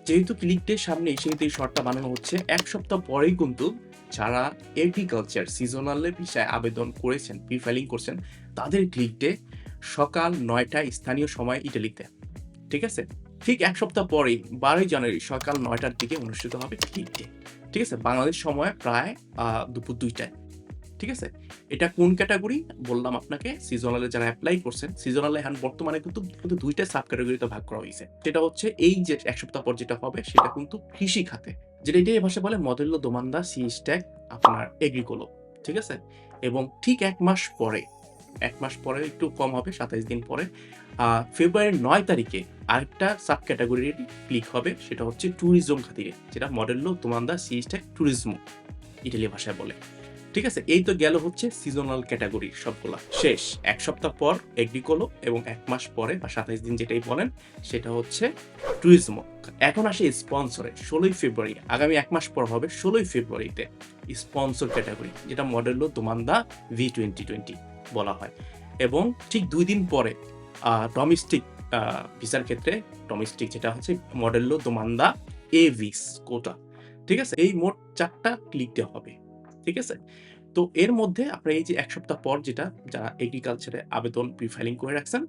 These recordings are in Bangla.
যেহেতু ক্লিক ডে সামনে সেহেতু এই শর্টটা বানানো হচ্ছে ১ সপ্তাহ পরেই কিন্তু যারা এগ্রিকালচার সিজনাল ভিসায় আবেদন করেছেন, প্রি-ফাইলিং করছেন, তাদের ক্লিক ডে সকাল ৯ টায় স্থানীয় সময় ইটালিতে। ঠিক আছে? ঠিক ১ সপ্তাহ পরেই ১২ই জানুয়ারি সকাল ৯ টার দিকে অনুষ্ঠিত হবে ক্লিক ডে। ঠিক আছে? বাংলাদেশ সময় প্রায় দুপুর ২ টায়। ঠিক আছে? এটা কোন ক্যাটেগরি? বললাম আপনাকে সিজনাল এ যারা এপ্লাই করছেন, সিজনাল এখন বর্তমানে কিন্তু ২ টা সাব ক্যাটেগরিতে ভাগ করা হইছে। সেটা হচ্ছে এই যে ১ সপ্তাহ পর যেটা হবে সেটা কিন্তু কৃষি খাতে। যেটা এটাই ভাষায় বলে মডেল্লো দোমান্দা সি স্ট্যাক আপনার এগ্রিকোলো। ঠিক আছে? এবং ঠিক ১ মাস পরে, ১ মাস পরে একটু কম হবে ২৭ দিন পরে ফেব্রুয়ারির ৯ তারিখে আরেকটা সাব ক্যাটেগরি ক্লিক হবে সেটা হচ্ছে ট্যুরিজম খাতিরে। যেটা মডেল্লো দোমান্দা সি স্ট্যাক ট্যুরিজমো ইটালি ভাষায় বলে। ঠিক আছে? এই তো গেল হচ্ছে সিজনাল ক্যাটেগরি সবগুলা। শেষ। ১ সপ্তাহ পর এগ্রিকোলো এবং ১ মাস পরে বা ২৭ দিন যেটাই বলেন সেটা হচ্ছে ট্যুরিজমো। এখন আসি স্পন্সরে। ১৬ই ফেব্রুয়ারি আগামী ১ মাস পর হবে ১৬ই ফেব্রুয়ারিতে স্পন্সর ক্যাটেগরি যেটা মডেল্লো দোমান্দা V2020 বলা হয়। এবং ঠিক ২ দিন পরে ডোমেস্টিক ভিসার ক্ষেত্রে ডোমেস্টিক যেটা হচ্ছে মডেল্লো দোমান্দা এভিস কোটা। ঠিক আছে? এই মোট ৪ টা ক্লিক দেওয়া হবে। ঠিক আছে? তো এর মধ্যে আপনার এই যে ১ সপ্তাহ পর যেটা যারা এগ্রিকালচারে আবেদন প্রি-ফাইলিং করে রাখছেন,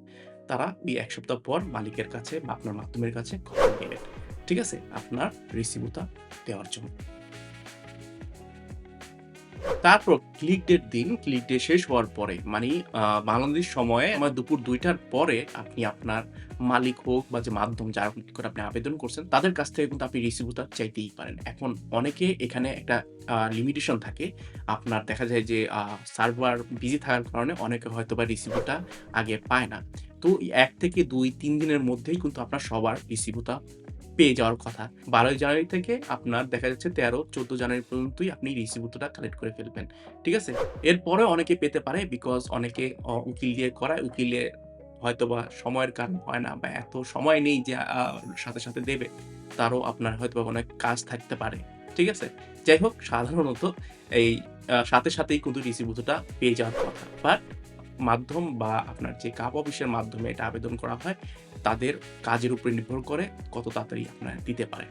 তারা এই ১ সপ্তাহ পর মালিকের কাছে বা আপনার মাধ্যমের কাছে খবর দিবেন। ঠিক আছে? আপনার রিসিভটা দেওয়ার জন্য। তারপর ক্লিক ডের দিন, ক্লিক ডে শেষ হওয়ার পরে মানে বাংলাদেশ সময়ে আমার দুপুর ২ টার পরে আপনি আপনার মালিক হোক বা যে মাধ্যম যারা করে আপনি আবেদন করছেন, তাদের কাছ থেকে কিন্তু আপনি রিসিভটা চাইতেই পারেন। এখন অনেকে এখানে একটা লিমিটেশন থাকে। আপনার দেখা যায় যে সার্ভার বিজি থাকার কারণে অনেকে হয়তোবা রিসিভটা আগে পায় না। তো ১ থেকে ২-৩ দিনের মধ্যেই কিন্তু আপনার সবার রিসিভটা পেয়ে যাওয়ার কথা। ১২ই জানুয়ারি থেকে আপনার দেখা যাচ্ছে ১৩-১৪ জানুয়ারি পর্যন্তই আপনি রিসিভটা কালেক্ট করে ফেলবেন। ঠিক আছে? এরপরেও অনেকে পেতে পারে বিকজ অনেকে উকিল দিয়ে করায়। উকিলে হয়তোবা সময়ের কারণ হয় না বা এত সময় নেই যে সাথে দেবে। তারও আপনার হয়তোবা অনেক কাজ থাকতে পারে। ঠিক আছে? যাই হোক সাধারণত এই সাথেই কিন্তু রিসিভটা পেয়ে যাওয়ার কথা। বাট মাধ্যম বা আপনার যে কাব অফিসের মাধ্যমে এটা আবেদন করা হয়, তাদের কাজের উপরে নির্ভর করে কত তাড়াতাড়ি আপনারা দিতে পারে।